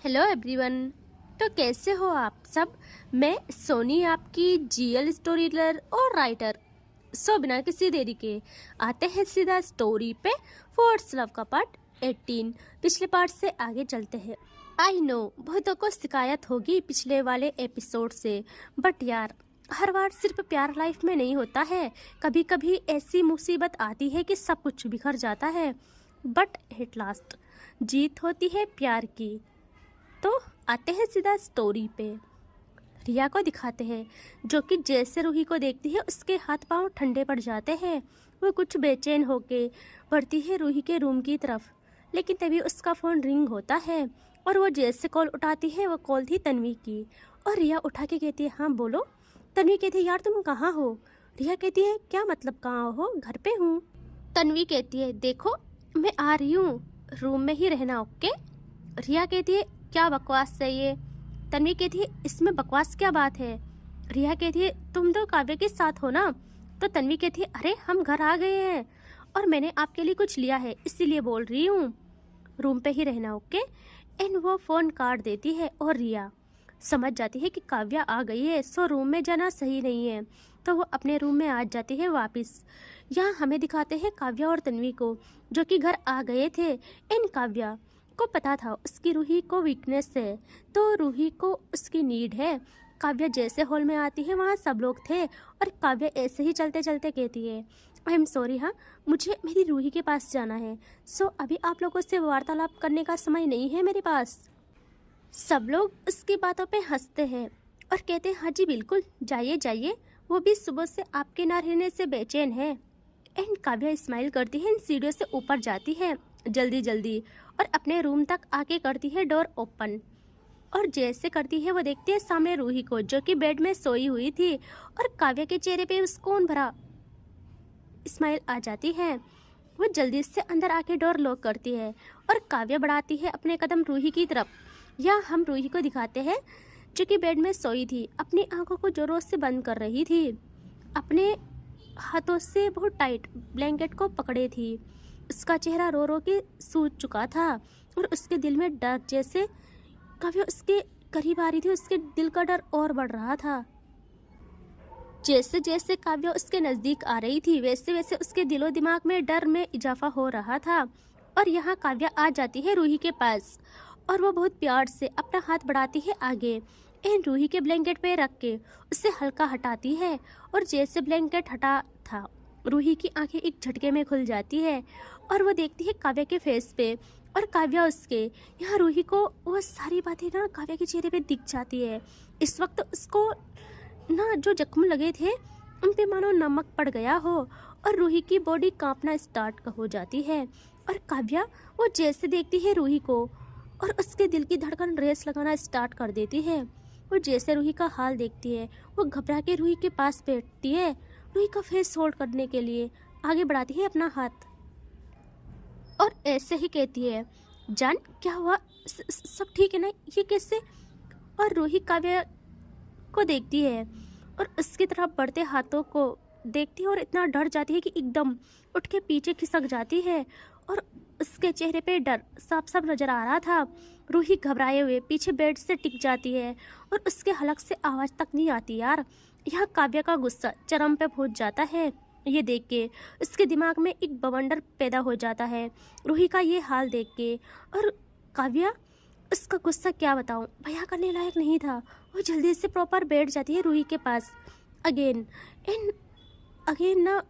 Hello everyone. तो कैसे हो आप सब। मैं सोनी आपकी जीएल स्टोरी टेलर और राइटर। बिना किसी देरी के आते हैं सीधा स्टोरी पे। फोर्स लव का पार्ट 18 पिछले पार्ट से आगे चलते हैं। आई नो बहुतों को शिकायत होगी पिछले वाले एपिसोड से, बट यार हर बार सिर्फ प्यार लाइफ में नहीं होता है। कभी कभी ऐसी मुसीबत आती है कि सब कुछ बिखर जाता है, बट एट लास्ट जीत होती है प्यार की। तो आते हैं सीधा स्टोरी पे। रिया को दिखाते हैं जो कि जैसे रूही को देखती है उसके हाथ पांव ठंडे पड़ जाते हैं। वो कुछ बेचैन होके बढ़ती है रूही के रूम की तरफ, लेकिन तभी उसका फ़ोन रिंग होता है और वो जैसे कॉल उठाती है वो कॉल थी तन्वी की। और रिया उठा के कहती है हाँ बोलो। तन्वी कहती है यार तुम कहाँ हो। रिया कहती है क्या मतलब कहाँ हो, घर पे हूँ। तन्वी कहती है देखो मैं आ रही हूँ, रूम में ही रहना ओके। रिया कहती है क्या बकवास है ये। तन्वी कहती है इसमें बकवास क्या बात है। रिया कहती है तुम तो काव्य के साथ हो ना। तो तन्वी कहती है अरे हम घर आ गए हैं और मैंने आपके लिए कुछ लिया है इसीलिए बोल रही हूँ, रूम पे ही रहना ओके। एंड वो फ़ोन काट देती है और रिया समझ जाती है कि काव्या आ गई है, सो रूम में जाना सही नहीं है। तो वो अपने रूम में आ जाती है वापस। यहाँ हमें दिखाते हैं काव्या और तन्वी को जो कि घर आ गए थे। एंड काव्या को पता था उसकी रूही को वीकनेस है, तो रूही को उसकी नीड है। काव्या जैसे हॉल में आती है वहाँ सब लोग थे और काव्या ऐसे ही चलते चलते कहती है आई एम सॉरी, हाँ मुझे मेरी रूही के पास जाना है। सो अभी आप लोगों से वार्तालाप करने का समय नहीं है मेरे पास। सब लोग उसकी बातों पे हंसते हैं और कहते हैं हाँ जी बिल्कुल जाइए जाइए, वो भी सुबह से आपके ना रहने से बेचैन है। एंड काव्या स्माइल करती है, सीढ़ियों से ऊपर जाती है जल्दी जल्दी और अपने रूम तक आके करती है डोर ओपन। और जैसे करती है वो देखती है सामने रूही को जो कि बेड में सोई हुई थी और काव्या के चेहरे पे सुकून भरा स्माइल आ जाती है। वो जल्दी से अंदर आके डोर लॉक करती है और काव्या बढ़ाती है अपने कदम रूही की तरफ। या हम रूही को दिखाते हैं जो कि बेड में सोई थी, अपनी आंखों को जोरों से बंद कर रही थी, अपने हाथों से बहुत टाइट ब्लैंकेट को पकड़े थी। उसका चेहरा रो रो के सूज चुका था और उसके दिल में डर, जैसे काव्या उसके करीब आ रही थी उसके दिल का डर और बढ़ रहा था। जैसे जैसे काव्या उसके नज़दीक आ रही थी वैसे वैसे उसके दिलो दिमाग में डर में इजाफा हो रहा था। और यहाँ काव्या आ जाती है रूही के पास और वो बहुत प्यार से अपना हाथ बढ़ाती है आगे एंड रूही के ब्लैंकेट पे रख के उससे हल्का हटाती है। और जैसे ब्लैंकेट हटा था रूही की आंखें एक झटके में खुल जाती है और वो देखती है काव्या के फेस पे और काव्या उसके। यहाँ रूही को वो सारी बातें ना काव्या के चेहरे पे दिख जाती है। इस वक्त उसको ना जो जख्म लगे थे उन पे मानो नमक पड़ गया हो और रूही की बॉडी कांपना स्टार्ट हो जाती है। और काव्या वो जैसे देखती है रूही को और उसके दिल की धड़कन रेस लगाना स्टार्ट कर देती है। वो जैसे रूही का हाल देखती है वो घबरा के रूही के पास बैठती है, रूही का फेस होल्ड करने के लिए आगे बढ़ाती है अपना हाथ और ऐसे ही कहती है जान क्या हुआ, सब ठीक है ना, ये कैसे। और रूही काव्या को देखती है और उसकी तरफ बढ़ते हाथों को देखती है और इतना डर जाती है कि एकदम उठ के पीछे खिसक जाती है और उसके चेहरे पे डर साफ साफ नजर आ रहा था। रूही घबराए हुए पीछे बेड से टिक जाती है और उसके हलक से आवाज़ तक नहीं आती यार। यहाँ काव्या का गुस्सा चरम पे पहुंच जाता है। ये देख के उसके दिमाग में एक बवंडर पैदा हो जाता है रूही का ये हाल देख के। और काव्या उसका गुस्सा क्या बताऊं, भैया करने लायक नहीं था। वो जल्दी से प्रॉपर बैठ जाती है रूही के पास अगेन एंड अगेन ना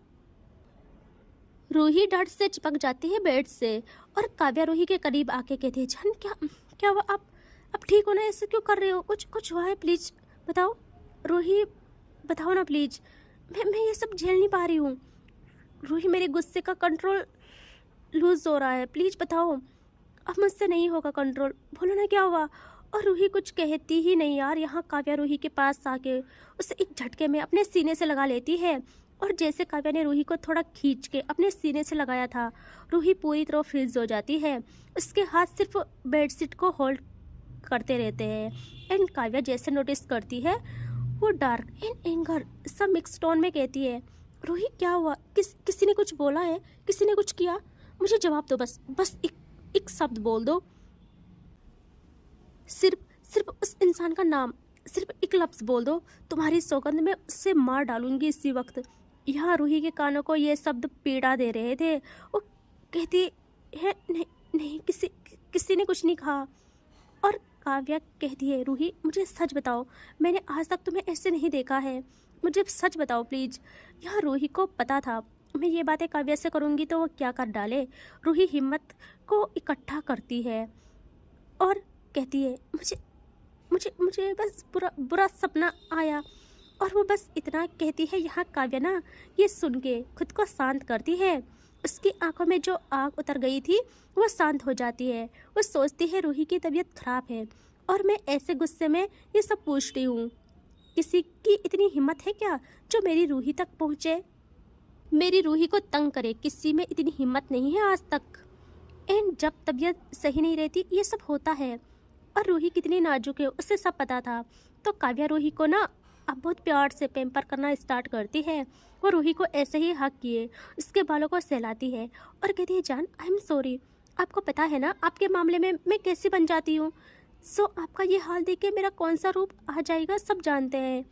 रूही डर से चिपक जाती है बेड से और काव्या रूही के करीब आके कहती है जान क्या क्या हुआ, आप ठीक हो ना, ऐसे क्यों कर रहे हो, कुछ हुआ है प्लीज बताओ। रूही बताओ ना प्लीज, मैं ये सब झेल नहीं पा रही हूँ। रूही मेरे गुस्से का कंट्रोल लूज हो रहा है, प्लीज बताओ। अब मुझसे नहीं होगा कंट्रोल, बोलो ना क्या हुआ। और रूही कुछ कहती ही नहीं यार। यहाँ काव्या रूही के पास आके उसे एक झटके में अपने सीने से लगा लेती है और जैसे काव्या ने रूही को थोड़ा खींच के अपने सीने से लगाया था रूही पूरी तरह फ्रीज हो जाती है। उसके हाथ सिर्फ बेडशीट को होल्ड करते रहते हैं एंड काव्या जैसे नोटिस करती है वो डार्क एंड एंगर सब मिक्स टोन में कहती है रूही क्या हुआ, किसी ने कुछ बोला है, किसी ने कुछ किया, मुझे जवाब दो, बस एक शब्द बोल दो। सिर्फ सिर्फ उस इंसान का नाम, सिर्फ एक लफ्ज़ बोल दो, तुम्हारी सौगंध में उससे मार डालूंगी इसी वक्त। यहाँ रूही के कानों को ये शब्द पीड़ा दे रहे थे। वो कहती है, नहीं नहीं, किसी ने कुछ नहीं कहा। और काव्या कहती है, रूही मुझे सच बताओ, मैंने आज तक तुम्हें ऐसे नहीं देखा है, मुझे सच बताओ प्लीज़। यहाँ रूही को पता था मैं ये बातें काव्या से करूँगी तो वो क्या कर डाले। रूही हिम्मत को इकट्ठा करती है और कहती है, मुझे मुझे मुझे बस बुरा सपना आया। और वो बस इतना कहती है। यहाँ काव्या ना ये सुन के खुद को शांत करती है। उसकी आंखों में जो आग उतर गई थी वो शांत हो जाती है। वो सोचती है रूही की तबीयत खराब है और मैं ऐसे गुस्से में ये सब पूछ रही हूँ। किसी की इतनी हिम्मत है क्या जो मेरी रूही तक पहुँचे, मेरी रूही को तंग करे? किसी में इतनी हिम्मत नहीं है आज तक। एंड जब तबीयत सही नहीं रहती ये सब होता है। और रूही कितनी नाजुक है उसे सब पता था। तो काव्या रूही को ना अब बहुत प्यार से पैम्पर करना स्टार्ट करती है। वो रूही को ऐसे ही हक किए उसके बालों को सहलाती है और कहती है, जान आई एम सॉरी, आपको पता है ना आपके मामले में मैं कैसी बन जाती हूँ। सो आपका ये हाल देख के मेरा कौन सा रूप आ जाएगा सब जानते हैं।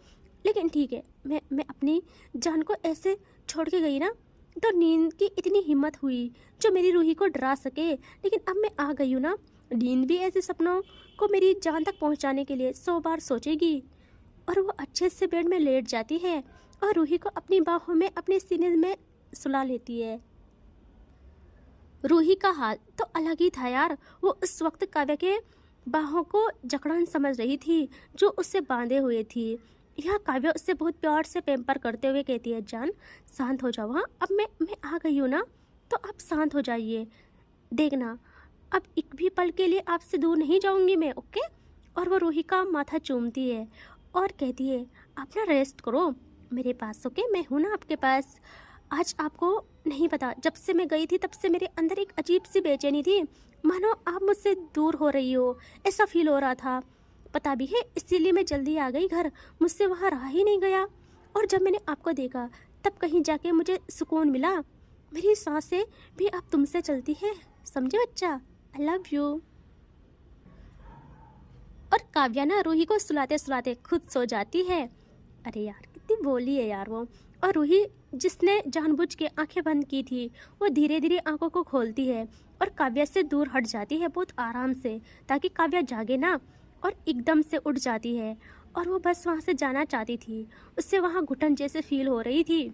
लेकिन ठीक है, मैं अपनी जान को ऐसे छोड़ के गई ना तो नींद की इतनी हिम्मत हुई जो मेरी रूही को डरा सके। लेकिन अब मैं आ गई हूँ ना, नींद भी ऐसे सपनों को मेरी जान तक पहुँचाने के लिए 100 बार सोचेगी। और वो अच्छे से बेड में लेट जाती है और रूही को अपनी बाहों में अपने सीने में सुला लेती है। रूही का हाल तो अलग ही था यार। वो उस वक्त काव्या के बाहों को जकड़न समझ रही थी जो उससे बांधे हुए थी। यहाँ काव्या उससे बहुत प्यार से पैम्पर करते हुए कहती है, जान शांत हो जाओ। हाँ अब मैं आ गई हूँ ना तो आप शांत हो जाइए। देखना अब एक भी पल के लिए आपसे दूर नहीं जाऊँगी मैं, ओके। और वो रूही का माथा चूमती है और कहती है, आप ना रेस्ट करो मेरे पास, ओके। मैं हूँ ना आपके पास। आज आपको नहीं पता, जब से मैं गई थी तब से मेरे अंदर एक अजीब सी बेचैनी थी, मानो आप मुझसे दूर हो रही हो, ऐसा फील हो रहा था। पता भी है इसीलिए मैं जल्दी आ गई घर, मुझसे वहाँ रहा ही नहीं गया। और जब मैंने आपको देखा तब कहीं जाके मुझे सुकून मिला। मेरी सांसें भी अब तुमसे चलती है, समझे बच्चा। I love you. और काव्या ना रूही को सुलाते सुलाते खुद सो जाती है। अरे यार कितनी बोली है यार वो। और रूही जिसने जानबूझ के आंखें बंद की थी वो धीरे धीरे आंखों को खोलती है और काव्या से दूर हट जाती है बहुत आराम से, ताकि काव्या जागे ना। और एकदम से उठ जाती है और वो बस वहाँ से जाना चाहती थी। उससे वहाँ घुटन जैसे फील हो रही थी।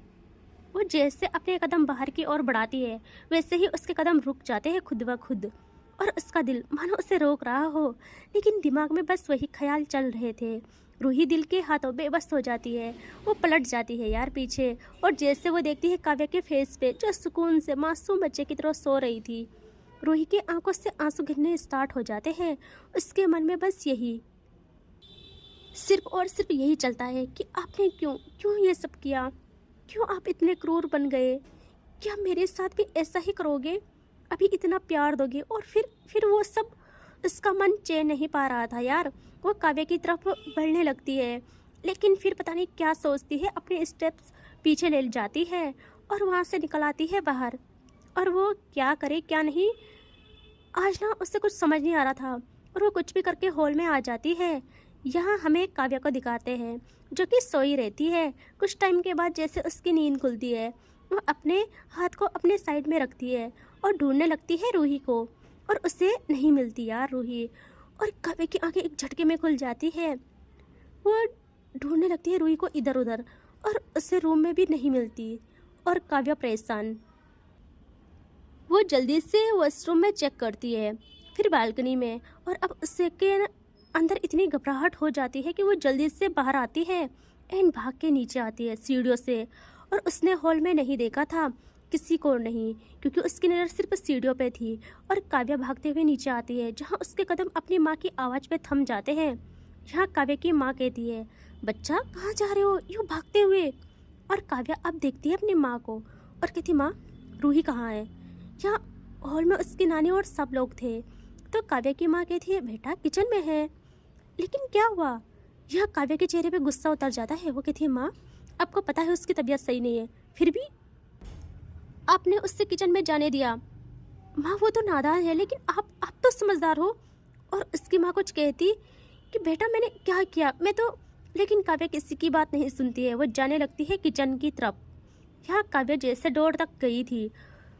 वो जैसे अपने कदम बाहर की ओर बढ़ाती है वैसे ही उसके कदम रुक जाते हैं खुद ब खुद। और उसका दिल मानो उसे रोक रहा हो, लेकिन दिमाग में बस वही ख्याल चल रहे थे। रूही दिल के हाथों बेबस हो जाती है। वो पलट जाती है यार पीछे और जैसे वो देखती है काव्या के फेस पे जो सुकून से मासूम बच्चे की तरह सो रही थी, रूही के आंखों से आंसू गिरने स्टार्ट हो जाते हैं। उसके मन में बस यही सिर्फ और सिर्फ यही चलता है कि आपने क्यों ये सब किया, क्यों आप इतने क्रूर बन गए, क्या मेरे साथ भी ऐसा ही करोगे, अभी इतना प्यार दोगे। और फिर वो सब उसका मन चैन नहीं पा रहा था यार। वो काव्या की तरफ बढ़ने लगती है, लेकिन फिर पता नहीं क्या सोचती है, अपने स्टेप्स पीछे ले जाती है और वहाँ से निकल आती है बाहर। और वो क्या करे क्या नहीं, आज ना उससे कुछ समझ नहीं आ रहा था। और वो कुछ भी करके हॉल में आ जाती है। यहाँ हमें काव्या को दिखाते हैं जो कि सोई रहती है। कुछ टाइम के बाद जैसे उसकी नींद खुलती है वो अपने हाथ को अपने साइड में रखती है और ढूंढने लगती है रूही को, और उसे नहीं मिलती यार रूही। और काव्या की आंखें एक झटके में खुल जाती है। वो ढूंढने लगती है रूही को इधर उधर और उसे रूम में भी नहीं मिलती। और काव्या परेशान, वो जल्दी से वॉशरूम में चेक करती है, फिर बालकनी में। और अब उसके अंदर इतनी घबराहट हो जाती है कि वो जल्दी से बाहर आती है एंड भाग के नीचे आती है सीढ़ियों से। और उसने हॉल में नहीं देखा था किसी को नहीं, क्योंकि उसकी नज़र सिर्फ सीढ़ियों पे थी। और काव्या भागते हुए नीचे आती है जहाँ उसके कदम अपनी माँ की आवाज़ पे थम जाते हैं। यहाँ काव्या की माँ कहती है, बच्चा कहाँ जा रहे हो यूँ भागते हुए। और काव्या अब देखती है अपनी माँ को और कहती, माँ रूही कहाँ है। यहाँ हॉल में उसकी नानी और सब लोग थे। तो काव्या की माँ कहती है, बेटा किचन में है। लेकिन क्या हुआ। यहाँ काव्या के चेहरे पे गुस्सा उतर जाता है। वो कहती है, माँ आपको पता है उसकी तबीयत सही नहीं है, फिर भी आपने उससे किचन में जाने दिया। माँ वो तो नादान है, लेकिन आप तो समझदार हो, और उसकी माँ कुछ कहती कि बेटा मैंने क्या किया, मैं तो, लेकिन काव्या किसी की बात नहीं सुनती है। वो जाने लगती है किचन की तरफ। यहाँ काव्या जैसे डोर तक गई थी,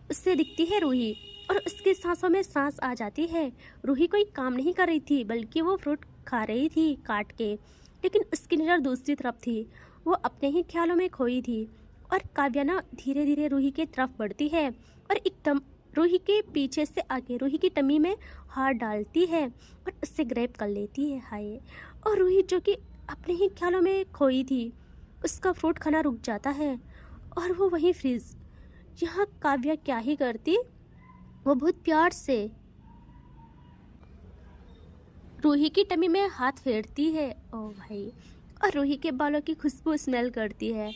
उससे दिखती है रूही और उसकी सांसों में सांस आ जाती है। रूही कोई काम नहीं कर रही थी, बल्कि वो फ्रूट खा रही थी काट के, लेकिन उसकी नज़र दूसरी तरफ थी। वो अपने ही ख्यालों में खोई थी। और काव्या ना धीरे धीरे रूही की तरफ बढ़ती है और एकदम रूही के पीछे से आके रूही की टमी में हाथ डालती है और उससे ग्रैब कर लेती है। हाय! और रूही जो कि अपने ही ख्यालों में खोई थी, उसका फ्रूट खाना रुक जाता है और वो वहीं फ्रीज। यहाँ काव्या क्या ही करती, वो बहुत प्यार से रूही की टमी में हाथ फेरती है। ओ भाई! और रूही के बालों की खुशबू स्मेल करती है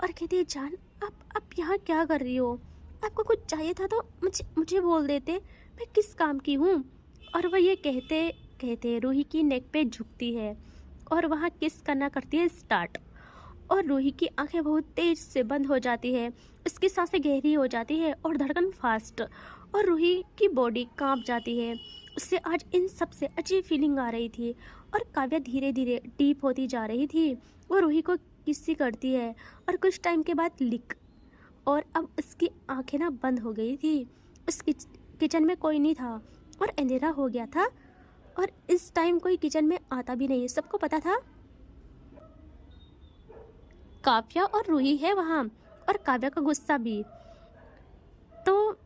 और कहती है जान, आप यहाँ क्या कर रही हो? आपको कुछ चाहिए था तो मुझे मुझे बोल देते, मैं किस काम की हूँ। और वह ये कहते कहते रूही की नेक पे झुकती है और वहाँ किस करना करती है स्टार्ट। और रूही की आंखें बहुत तेज से बंद हो जाती है, उसकी सांसें गहरी हो जाती है और धड़कन फास्ट। और रूही की बॉडी कांप जाती है। उससे आज इन सबसे अजीब फीलिंग आ रही थी और काव्या धीरे धीरे डीप होती जा रही थी। वो रूही को किसी करती है और कुछ टाइम के बाद लिक। और अब उसकी आंखें ना बंद हो गई थी। उस किचन में कोई नहीं था और अंधेरा हो गया था और इस टाइम कोई किचन में आता भी नहीं, सबको पता था काव्या और रूही है वहाँ, और काव्या का गुस्सा भी। तो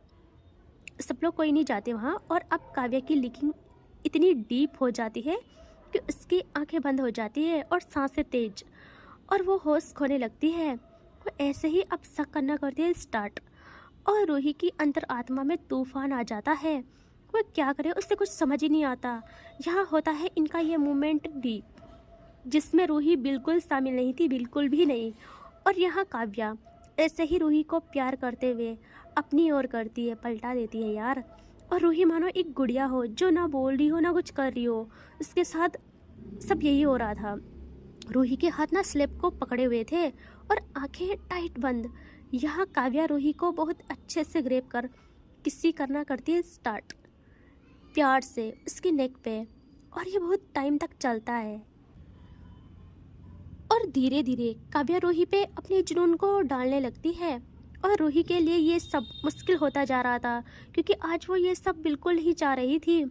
सब लोग कोई नहीं जाते वहाँ। और अब काव्या की लीकिंग इतनी डीप हो जाती है कि उसकी आंखें बंद हो जाती है और सांसें तेज, और वो होश खोने लगती है। वो ऐसे ही अब शक करना करती है स्टार्ट। और रूही की अंतर आत्मा में तूफान आ जाता है। वो क्या करे, उससे कुछ समझ ही नहीं आता। यहाँ होता है इनका ये मोमेंट डीप, जिसमें रूही बिल्कुल शामिल नहीं थी, बिल्कुल भी नहीं। और यहाँ काव्या ऐसे ही रूही को प्यार करते हुए अपनी ओर करती है, पलटा देती है यार। और रूही मानो एक गुड़िया हो जो ना बोल रही हो ना कुछ कर रही हो। उसके साथ सब यही हो रहा था। रूही के हाथ ना स्लेब को पकड़े हुए थे और आंखें टाइट बंद। यहाँ काव्या रूही को बहुत अच्छे से ग्रेप कर किसी करना करती है स्टार्ट, प्यार से उसकी नेक पे। और ये बहुत टाइम तक चलता है। और धीरे धीरे काव्या रूही पे अपने जुनून को डालने लगती है। और रूही के लिए ये सब मुश्किल होता जा रहा था, क्योंकि आज वो ये सब बिल्कुल नहीं चाह रही थी।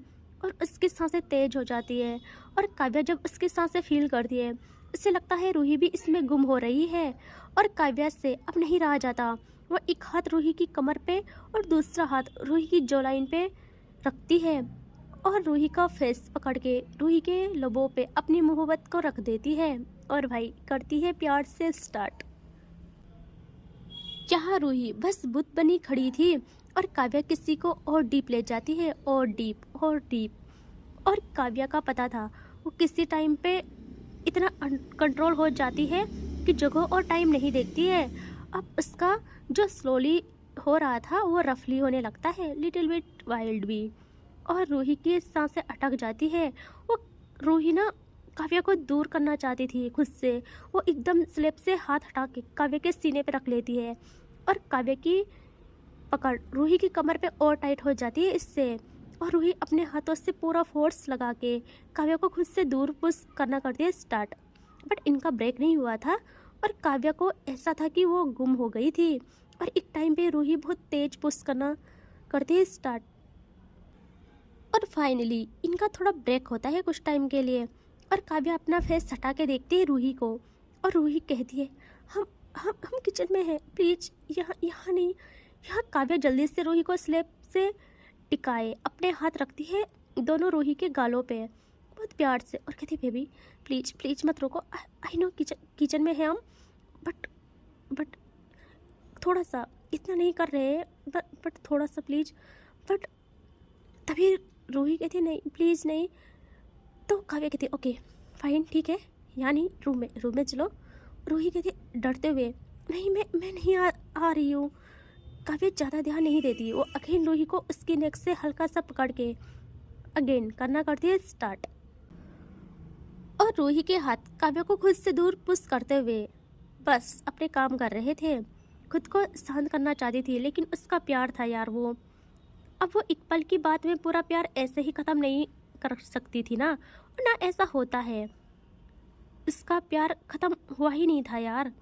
और उसकी सांसें तेज हो जाती है। और काव्या जब उसकी सांसें फील करती है, उससे लगता है रूही भी इसमें गुम हो रही है। और काव्या से अब नहीं रहा जाता। वो एक हाथ रूही की कमर पे और दूसरा हाथ रूही की जॉलाइन पे रखती है और रूही का फेस पकड़ के रूही के लबों पे अपनी मोहब्बत को रख देती है। और भाई करती है प्यार से स्टार्ट। जहाँ रूही बस बुत बनी खड़ी थी और काव्या किसी को और डीप ले जाती है, और डीप और डीप। और काव्या का पता था वो किसी टाइम पे इतना कंट्रोल हो जाती है कि जगह और टाइम नहीं देखती है। अब उसका जो स्लोली हो रहा था वो रफली होने लगता है, लिटिल बिट वाइल्ड भी। और रूही की सांसें अटक जाती है। वो रूही ना काव्या को दूर करना चाहती थी खुद से। वो एकदम स्लेब से हाथ हटा के काव्या के सीने पे रख लेती है और काव्या की पकड़ रूही की कमर पे और टाइट हो जाती है इससे। और रूही अपने हाथों से पूरा फोर्स लगा के काव्या को खुद से दूर पुश करना करती है स्टार्ट। बट इनका ब्रेक नहीं हुआ था और काव्या को ऐसा था कि वो गुम हो गई थी। और एक टाइम पे रूही बहुत तेज पुश करना करती है स्टार्ट। और फाइनली इनका थोड़ा ब्रेक होता है कुछ टाइम के लिए। और काव्या अपना फेस हटा के देखती है रूही को और रूही कहती है हम किचन में हैं, प्लीज यहाँ यहाँ नहीं। यहाँ काव्या जल्दी से रूही को स्लेब से टिकाए अपने हाथ रखती है दोनों रूही के गालों पे बहुत प्यार से और कहती है बेबी प्लीज प्लीज मत रोको, आई नो किचन में है हम, बट थोड़ा सा, इतना नहीं कर रहे हैं, बट थोड़ा सा प्लीज। बट तभी रूही कहती है नहीं प्लीज़ नहीं। तो काव्या कहती है ओके फाइन ठीक है, यहाँ नहीं, रूम में चलो। रूही कहती है डरते हुए नहीं मैं नहीं आ रही हूँ। काव्या ज़्यादा ध्यान नहीं देती। वो अगेन रूही को उसकी नेक से हल्का सा पकड़ के अगेन करना करती है स्टार्ट। और रूही के हाथ काव्या को खुद से दूर पुश करते हुए बस अपने काम कर रहे थे। खुद को शांत करना चाहती थी, लेकिन उसका प्यार था यार वो। अब वो एक पल की बात में पूरा प्यार ऐसे ही ख़त्म नहीं कर सकती थी ना, और ना ऐसा होता है। उसका प्यार ख़त्म हुआ ही नहीं था यार।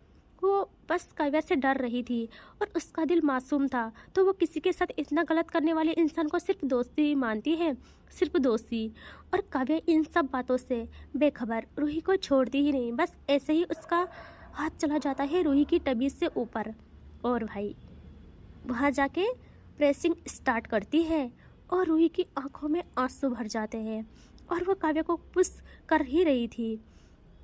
वो बस काव्या से डर रही थी और उसका दिल मासूम था, तो वो किसी के साथ इतना गलत करने वाले इंसान को सिर्फ दोस्ती मानती है, सिर्फ दोस्ती। और काव्या इन सब बातों से बेखबर रूही को छोड़ती ही नहीं, बस ऐसे ही उसका हाथ चला जाता है रूही की तबीयत से ऊपर, और भाई वहाँ जाके प्रेसिंग स्टार्ट करती है और रूही की आंखों में आंसू भर जाते हैं और वो काव्या को पुश कर ही रही थी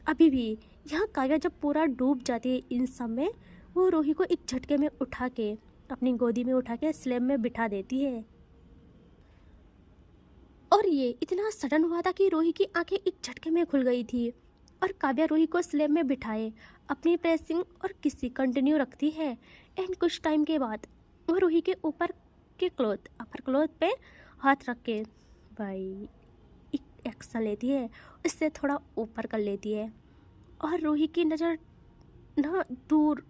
अभी भी। यहाँ काव्या जब पूरा डूब जाती है इन सब में, वो रूही को एक झटके में उठा के अपनी गोदी में उठा के स्लैब में बिठा देती है। और ये इतना सडन हुआ था कि रूही की आंखें एक झटके में खुल गई थी और काव्या रूही को स्लैब में बिठाए अपनी प्रेसिंग और किसी कंटिन्यू रखती है। एंड कुछ टाइम के बाद वो रूही के ऊपर के अपर क्लोथ पे हाथ रख के भाई एक एक्शन लेती है, उससे थोड़ा ऊपर कर लेती है और रूही की नज़र ना दूर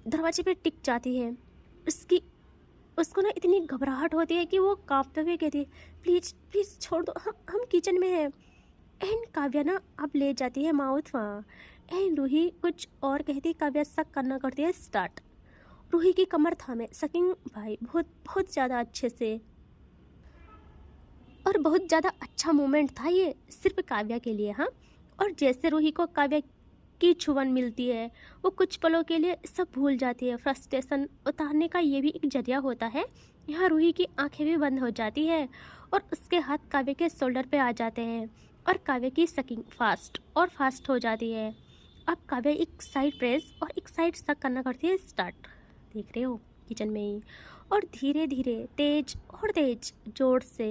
दरवाजे पे टिक जाती है। उसको ना इतनी घबराहट होती है कि वो कांपते हुए कहती है, प्लीज़ प्लीज़ छोड़ दो, हम किचन में हैं। एंड काव्या ना अब ले जाती है माउथ वहाँ। एंड रूही कुछ और कहती, काव्या शक करना करती है स्टार्ट। रूही की कमर थामे सकिंग भाई बहुत बहुत ज़्यादा अच्छे से, और बहुत ज़्यादा अच्छा मोमेंट था ये सिर्फ काव्या के लिए। हाँ, और जैसे रूही को काव्या की छुअन मिलती है, वो कुछ पलों के लिए सब भूल जाती है। फ्रस्ट्रेशन उतारने का ये भी एक जरिया होता है। यहाँ रूही की आंखें भी बंद हो जाती है और उसके हाथ काव्या के शोल्डर पे आ जाते हैं और काव्या की सकिंग फास्ट और फास्ट हो जाती है। अब काव्या एक साइड प्रेस और एक साइड सक करना करती है स्टार्ट, देख रहे हो किचन में ही। और धीरे धीरे तेज और तेज जोर से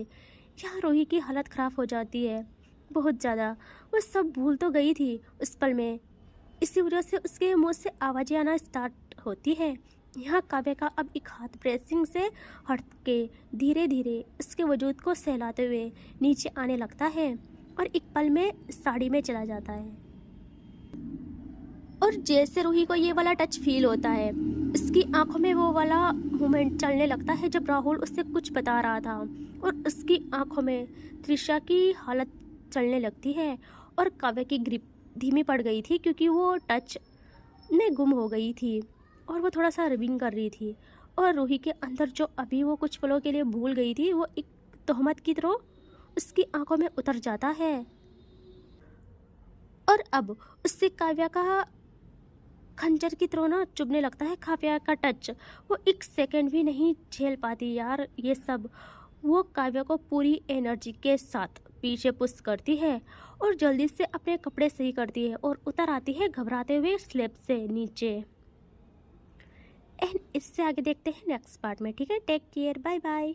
यहाँ रूही की हालत ख़राब हो जाती है बहुत ज़्यादा। वो सब भूल तो गई थी उस पल में, इसी वजह से उसके मुंह से आवाज़ें आना स्टार्ट होती है। यहाँ काव्या का अब एक हाथ प्रेसिंग से हट के धीरे धीरे उसके वजूद को सहलाते हुए नीचे आने लगता है और एक पल में साड़ी में चला जाता है। और जैसे रूही को ये वाला टच फील होता है, उसकी आंखों में वो वाला मोमेंट चलने लगता है जब राहुल उससे कुछ बता रहा था, और उसकी आंखों में त्रिशा की हालत चलने लगती है और काव्या की ग्रिप धीमी पड़ गई थी क्योंकि वो टच में गुम हो गई थी और वो थोड़ा सा रबिंग कर रही थी। और रूही के अंदर जो अभी वो कुछ पलों के लिए भूल गई थी, वो एक तोहमत की तरह उसकी आंखों में उतर जाता है। और अब उससे काव्या का खंजर की तरह ना चुभने लगता है काव्या का टच। वो एक सेकंड भी नहीं झेल पाती यार ये सब। वो काव्या को पूरी एनर्जी के साथ पीछे पुश करती है और जल्दी से अपने कपड़े सही करती है और उतर आती है घबराते हुए स्लैब से नीचे। एंड इससे आगे देखते हैं नेक्स्ट पार्ट में। ठीक है, टेक केयर, बाय बाय।